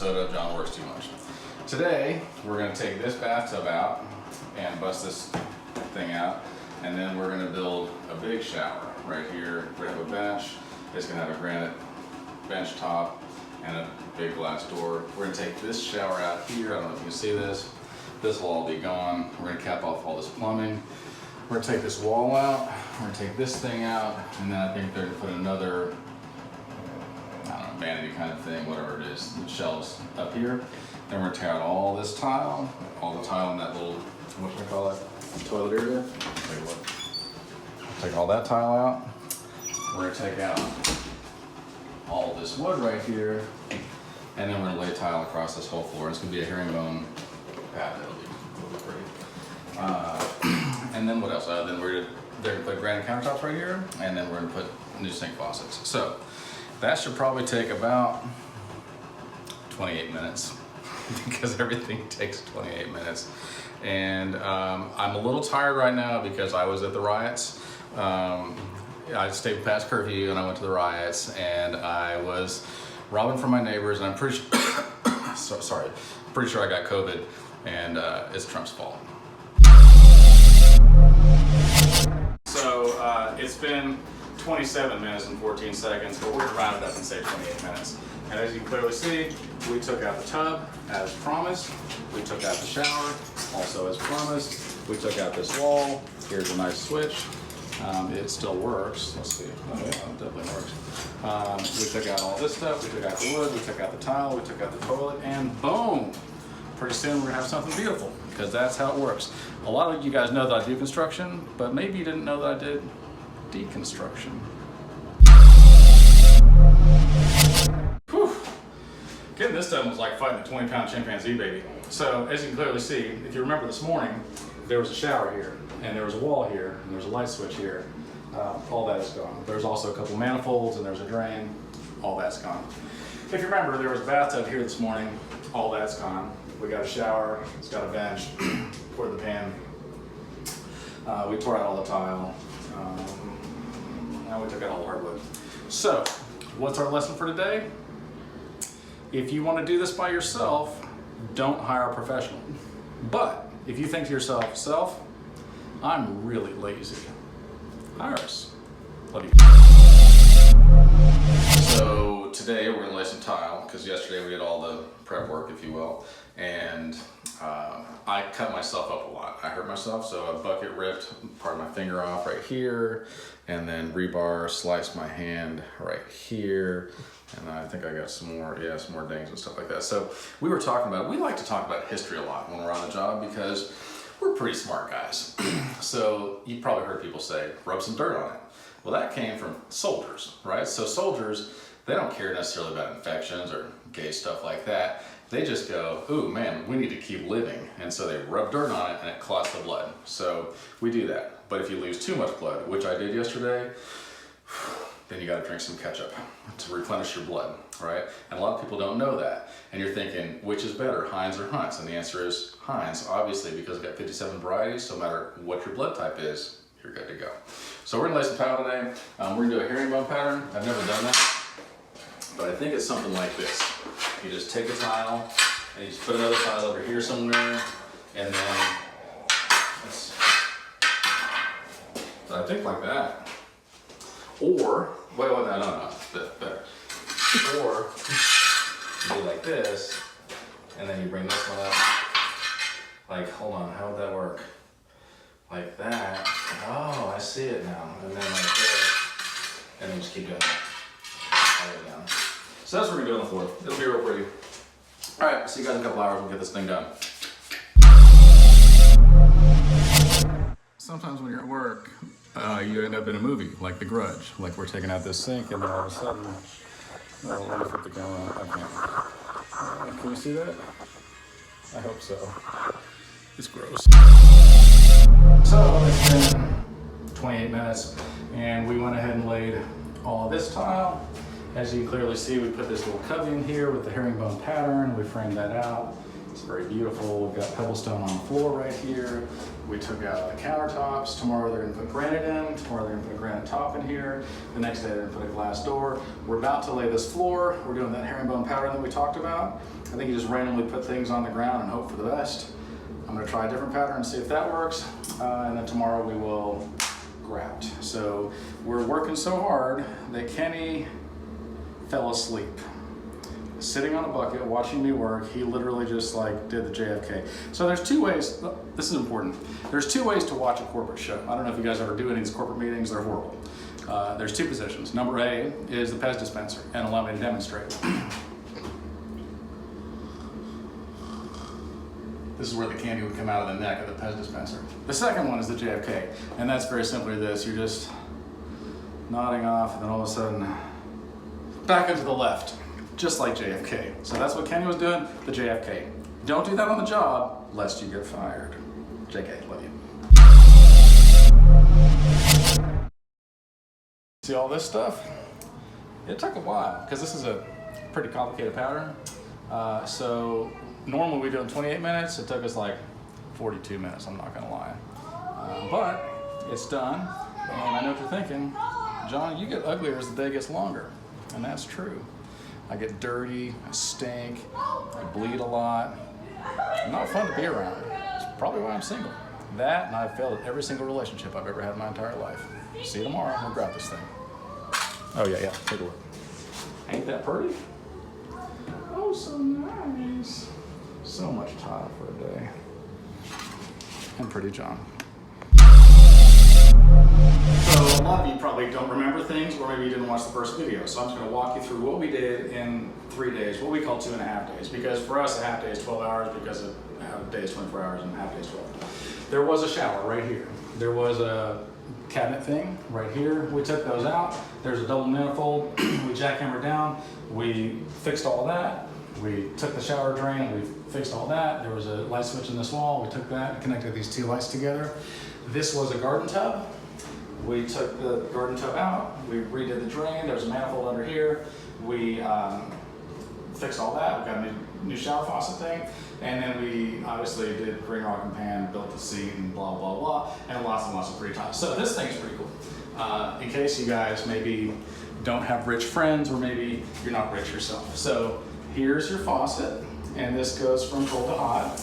episode of John Works Too Much. Today, we're going to take this bathtub out and bust this thing out, and then we're going to build a big shower right here. We're going to have a bench. It's going to have a granite bench top and a big glass door. We're going to take this shower out here. I don't know if you can see this. This will all be gone. We're going to cap off all this plumbing. We're going to take this wall out. We're going to take this thing out, and then I think they're going to put another, I don't know, vanity kind of thing, whatever it is, the shelves up here. Then we're going to tear out all this tile, all the tile in that little, what should I call it, toilet area. Take a look. Take all that tile out. We're going to take out all this wood right here, and then we're going to lay tile across this whole floor. It's going to be a herringbone pad. It'll be pretty. And then what else? Then they're going to put granite countertops right here, and then we're going to put new sink faucets. So that should probably take about 28 minutes because everything takes 28 minutes. And I'm a little tired right now because I was at the riots. I stayed past curfew and I went to the riots, and I was robbing from my neighbors, and I'm pretty sure, pretty sure I got COVID, and it's Trump's fault. So it's been 27 minutes and 14 seconds, but we're gonna round it up and say 28 minutes. And as you can clearly see, we took out the tub as promised. We took out the shower, also as promised. We took out this wall. Here's a nice switch. It still works. Let's see. Oh yeah, it definitely works. We took out all this stuff. We took out the wood. We took out the tile. We took out the toilet, and boom! Pretty soon we're gonna have something beautiful, because that's how it works. A lot of you guys know that I do construction, but maybe you didn't know that I did deconstruction. Whew. Getting this done was like fighting a 20-pound chimpanzee baby. So as you can clearly see, if you remember this morning, there was a shower here, and there was a wall here, and there's a light switch here. All that is gone. There's also a couple manifolds, and there's a drain. All that's gone. If you remember, there was a bathtub here this morning. All that's gone. We got a shower. It's got a bench. Poured the pan. We tore out all the tile. Now we took out all the hardwood. So, what's our lesson for today? If you want to do this by yourself, don't hire a professional. But if you think to yourself, I'm really lazy, hire us. Love you. So today we're gonna lay some tile, because yesterday we did all the prep work, if you will, and I cut myself up a lot. I hurt myself, so a bucket ripped part of my finger off right here, and then rebar sliced my hand right here, and I think I got some more dings and stuff like that. So we like to talk about history a lot when we're on the job, because we're pretty smart guys. So you probably heard people say, rub some dirt on it. Well, that came from soldiers, right? So soldiers, they don't care necessarily about infections or gay stuff like that. They just go, ooh, man, we need to keep living. And so they rub dirt on it, and it clots the blood. So we do that. But if you lose too much blood, which I did yesterday, then you gotta drink some ketchup to replenish your blood, right? And a lot of people don't know that. And you're thinking, which is better, Heinz or Hunt's? And the answer is Heinz, obviously, because it's got 57 varieties, so no matter what your blood type is, you're good to go. So we're gonna lay some tile today. We're gonna do a herringbone pattern. I've never done that, but I think it's something like this. You just take a tile, and you just put another tile over here somewhere, and then, I think like that. Or, wait, no, better. Or, you do like this, and then you bring this one up. Like, hold on, how would that work? Like that. Oh, I see it now. And then like this, and then just keep doing that. All the way down. So that's what we're gonna do on the floor. It'll be real pretty. All right, see you guys in a couple hours. We'll get this thing done. Sometimes when you're at work, you end up in a movie, like The Grudge. Like we're taking out this sink, and then all of a sudden, oh, let me flip the camera on. I can't. Can you see that? I hope so. It's gross. So it's been 28 minutes, and we went ahead and laid all this tile. As you can clearly see, we put this little cubby in here with the herringbone pattern. We framed that out, It's very beautiful. We've got pebblestone on the floor right here. We took out the countertops. Tomorrow they're gonna put granite in. Tomorrow they're gonna put a granite top in here. The next day they're gonna put a glass door. We're about to lay this floor. We're doing that herringbone powder that we talked about. I think you just randomly put things on the ground and hope for the best. I'm gonna try a different pattern and see if that works. And then tomorrow we will grout. So we're working so hard that Kenny fell asleep. Sitting on a bucket, watching me work, he literally just like did the JFK. So there's two ways, this is important. There's two ways to watch a corporate show. I don't know if you guys ever do any of these corporate meetings, they're horrible. There's two positions. Number A is the Pez dispenser, and allow me to demonstrate. This is where the candy would come out of the neck of the Pez dispenser. The second one is the JFK, and that's very simply this. You're just nodding off, and then all of a sudden, back into the left. Just like JFK. So that's what Kenny was doing, the JFK. Don't do that on the job, lest you get fired. JK, love you. See all this stuff? It took a while, because this is a pretty complicated pattern. So normally we do it in 28 minutes. It took us like 42 minutes, I'm not gonna lie. But it's done, and I know what you're thinking. John, you get uglier as the day gets longer, and that's true. I get dirty, I stink, I bleed a lot. Not fun to be around. It's probably why I'm single. That, and I've failed at every single relationship I've ever had in my entire life. See you tomorrow, we'll grab this thing. Oh yeah, take a look. Ain't that pretty? Oh, so nice. So much tile for a day. And pretty John. So a lot of you probably don't remember things, or maybe you didn't watch the first video. So I'm just going to walk you through what we did in 3 days, what we call 2.5 days. Because for us, a half day is 12 hours, because a day is 24 hours and a half day is 12. There was a shower right here. There was a cabinet thing right here. We took those out. There's a double manifold. We jackhammered down. We fixed all that. We took the shower drain. We fixed all that. There was a light switch in this wall. We took that and connected these two lights together. This was a garden tub. We took the garden tub out, we redid the drain, there's a manifold under here. We fixed all that, we got a new shower faucet thing, and then we obviously did green rock and pan, built the seat, and blah, blah, blah, and lots of free time. So this thing is pretty cool. In case you guys maybe don't have rich friends, or maybe you're not rich yourself. So here's your faucet, and this goes from cold to hot.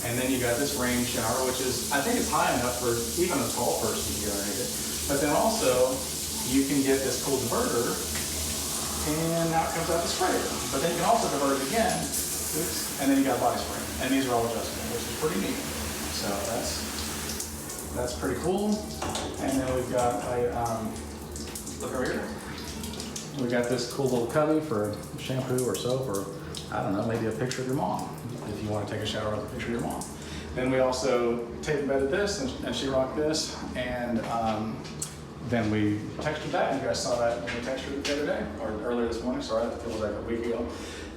And then you got this rain shower, which is, I think it's high enough for even a tall person to get underneath it. But then also, you can get this cool diverter, and now it comes out the sprayer. But then you can also divert it again, oops, and then you got body spray. And these are all adjustable, which is pretty neat. So that's pretty cool. And then we've got look over here. We got this cool little cubby for shampoo or soap, or I don't know, maybe a picture of your mom, if you want to take a shower with a picture of your mom. Then we also tape bedded this, and she rocked this, and then we textured that. You guys saw that when we textured it the other day, or earlier this morning, sorry, that feels like a week ago.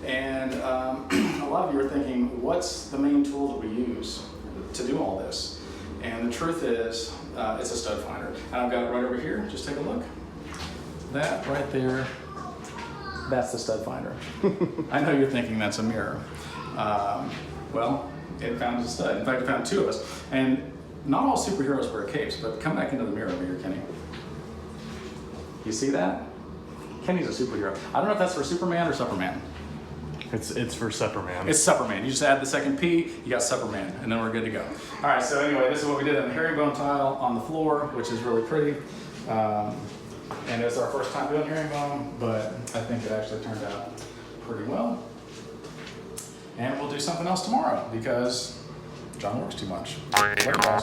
And a lot of you are thinking, what's the main tool that we use to do all this? And the truth is, it's a stud finder. And I've got it right over here, just take a look. That right there, that's the stud finder. I know you're thinking that's a mirror. Well, it found a stud. In fact, it found two of us. And not all superheroes wear capes, but come back into the mirror over here, Kenny. You see that? Kenny's a superhero. I don't know if that's for Superman or Superman. It's for Superman. It's Superman. You just add the second P, you got Superman, and then we're good to go. All right, so anyway, this is what we did on the herringbone tile on the floor, which is really pretty. And it's our first time doing herringbone, but I think it actually turned out pretty well. And we'll do something else tomorrow because John works too much. Later, guys.